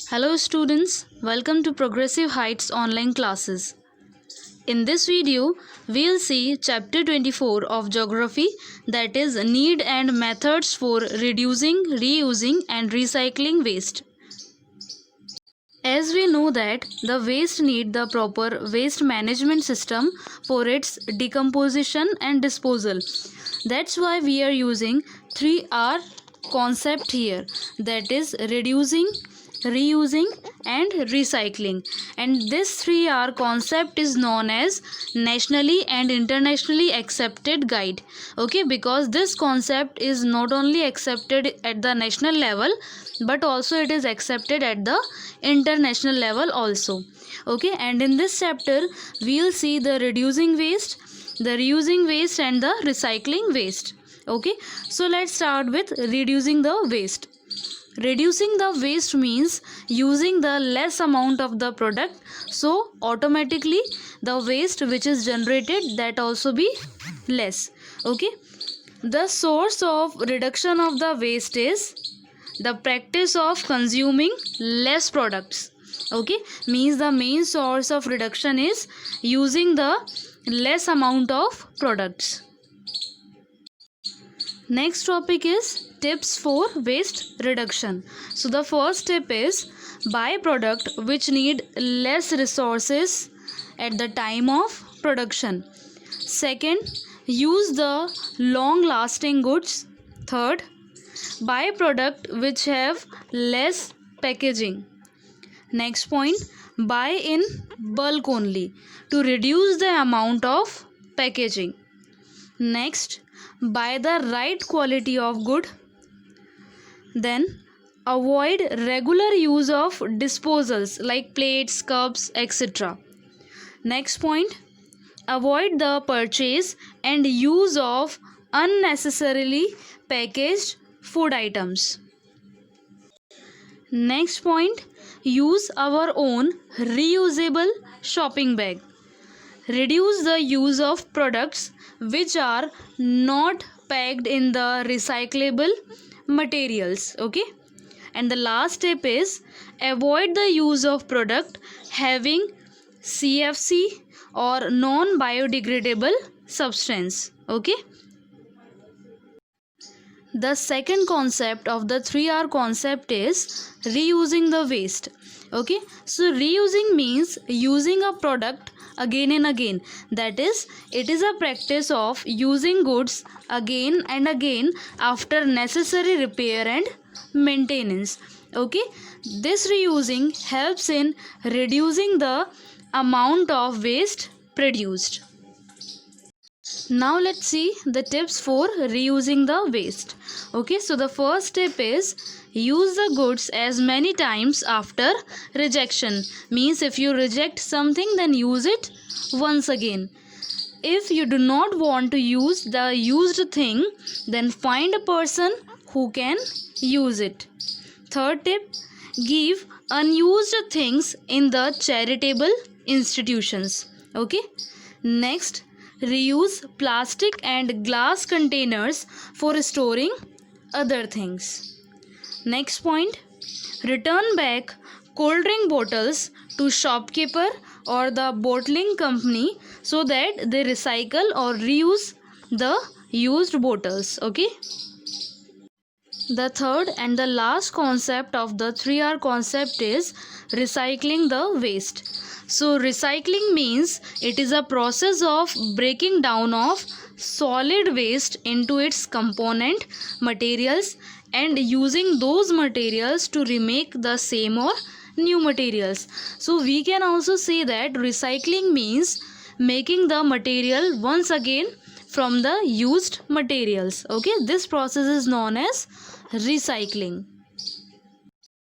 Hello students, welcome to Progressive Heights online classes. In this video, we'll see chapter 24 of geography, that is need and methods for reducing, reusing and recycling waste. As we know that the waste need the proper waste management system for its decomposition and disposal. That's why we are using 3R concept here, that is reducing, reusing and recycling, and this 3R concept is known as nationally and internationally accepted guide. Okay, because this concept is not only accepted at the national level but also it is accepted at the international level also. Okay, and in this chapter we'll see the reducing waste, the reusing waste and the recycling waste. Okay, so let's start with reducing the waste. Reducing the waste means using the less amount of the product, so automatically the waste which is generated that also be less. Okay, the source of reduction of the waste is the practice of consuming less products. Okay, means the main source of reduction is using the less amount of products. Next topic is tips for waste reduction. So the first tip is buy product which need less resources at the time of production. Second, use the long lasting goods. Third, buy product which have less packaging. Next point, buy in bulk only to reduce the amount of packaging. Next, buy the right quality of good. Then avoid regular use of disposals like plates, cups, etc. Next point, avoid the purchase and use of unnecessarily packaged food items. Next point, use our own reusable shopping bag. Reduce the use of products which are not packed in the recyclable materials. Okay, and the last tip is avoid the use of product having CFC or non biodegradable substance. Okay, the second concept of the 3R concept is reusing the waste. Okay, so reusing means using a product again and again, that is it is a practice of using goods again and again after necessary repair and maintenance. Okay, this reusing helps in reducing the amount of waste produced. Now let's see the tips for reusing the waste. Okay, so the first tip is use the goods as many times after rejection. Means if you reject something, then use it once again. If you do not want to use the used thing, then find a person who can use it. Third tip, give unused things in the charitable institutions. Okay, next, reuse plastic and glass containers for storing other things. Next point, return back cold drink bottles to shopkeeper or the bottling company so that they recycle or reuse the used bottles. Okay, the third and the last concept of the 3R concept is recycling the waste. So recycling means it is a process of breaking down of solid waste into its component materials and using those materials to remake the same or new materials. So we can also say that recycling means making the material once again from the used materials. Okay, this process is known as recycling.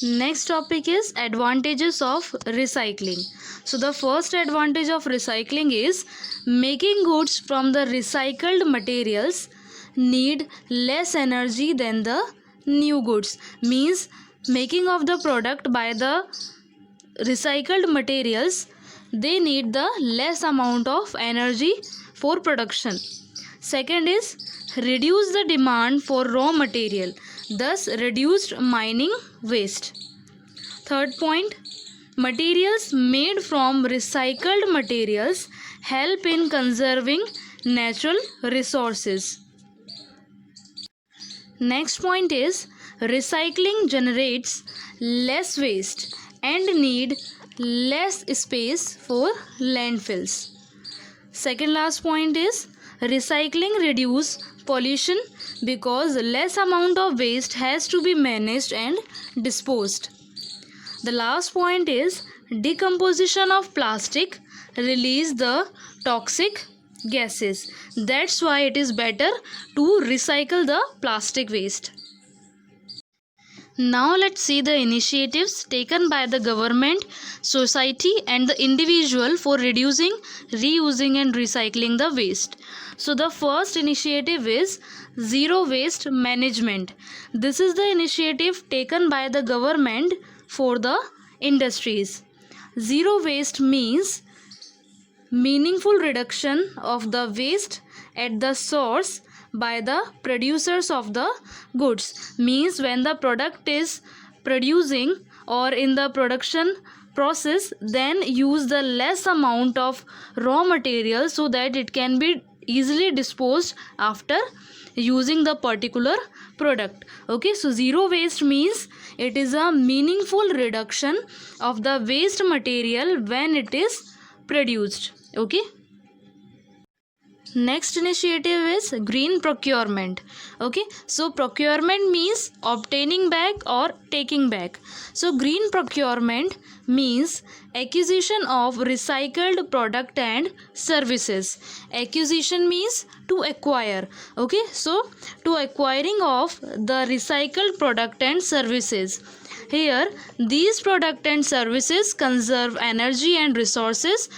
Next topic is advantages of recycling. So the first advantage of recycling is making goods from the recycled materials need less energy than the new goods. Means making of the product by the recycled materials, they need the less amount of energy for production. Second is reduce the demand for raw material, thus reduced mining waste. Third point, materials made from recycled materials help in conserving natural resources. Next point is recycling generates less waste and need less space for landfills. Second last point is recycling reduce pollution because less amount of waste has to be managed and disposed. The last point is decomposition of plastic release the toxic gases. That's why it is better to recycle the plastic waste. Now let's see the initiatives taken by the government, society and the individual for reducing, reusing and recycling the waste. So the first initiative is zero waste management. This is the initiative taken by the government for the industries. Zero waste means meaningful reduction of the waste at the source by the producers of the goods. Means when the product is producing or in the production process, then use the less amount of raw material so that it can be easily disposed after using the particular product. Okay, so zero waste means it is a meaningful reduction of the waste material when it is produced. Okay. Next initiative is green procurement. Okay, so procurement means obtaining back or taking back. So green procurement means acquisition of recycled product and services. Acquisition means to acquire. Okay, so to acquiring of the recycled product and services. Here these product and services conserve energy and resources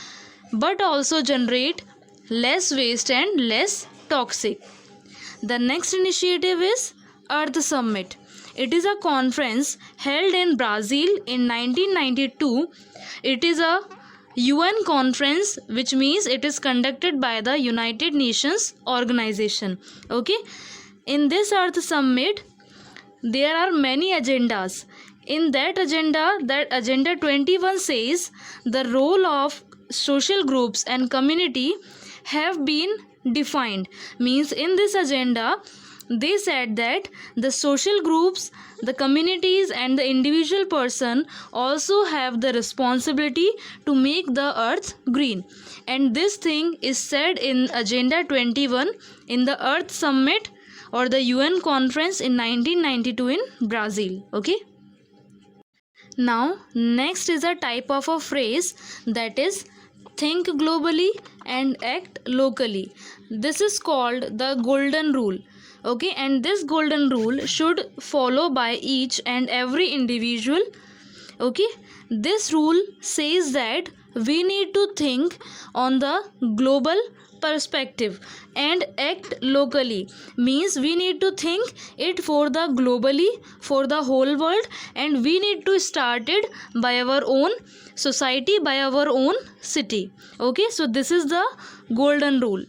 but also generate less waste and less toxic. The next initiative is Earth Summit. It is a conference held in Brazil in 1992. It is a UN conference, which means it is conducted by the United Nations organization. Okay, in this Earth Summit there are many agendas. In that agenda 21 says the role of social groups and community have been defined. Means in this agenda they said that the social groups, the communities and the individual person also have the responsibility to make the earth green, and this thing is said in agenda 21 in the Earth Summit or the UN conference in 1992 in Brazil. Okay, now next is a type of a phrase, that is think globally and act locally. This is called the golden rule. Okay, and this golden rule should follow by each and every individual. Okay, this rule says that we need to think on the global perspective and act locally. Means we need to think it for the globally, for the whole world, and we need to start it by our own society, by our own city. Okay, so this is the golden rule.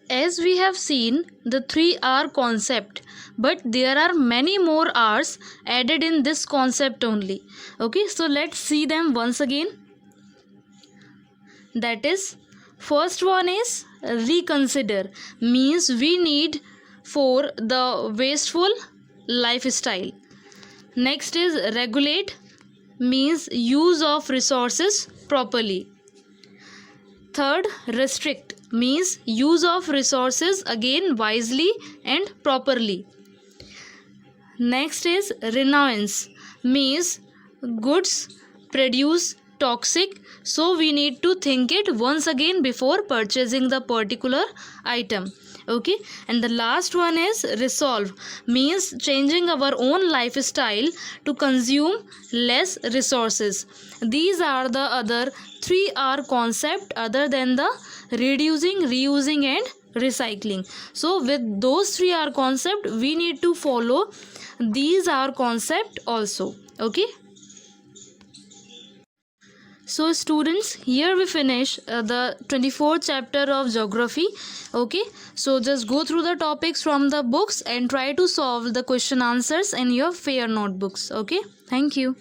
As we have seen the 3R concept, but there are many more R's added in this concept only. Okay, so let's see them once again. That is, first one is reconsider. Means we need for the wasteful lifestyle. Next is regulate. Means use of resources properly. Third, restrict. Means use of resources again wisely and properly. Next is renounce. Means goods produce toxic, so we need to think it once again before purchasing the particular item. Okay, and the last one is resolve. Means changing our own lifestyle to consume less resources. These are the other 3R concept other than the reducing, reusing and recycling. So with those 3R concept we need to follow these R concept also. Okay, So students, here we finish the 24th chapter of geography. Okay, so just go through the topics from the books and try to solve the question answers in your fair notebooks. Okay, thank you.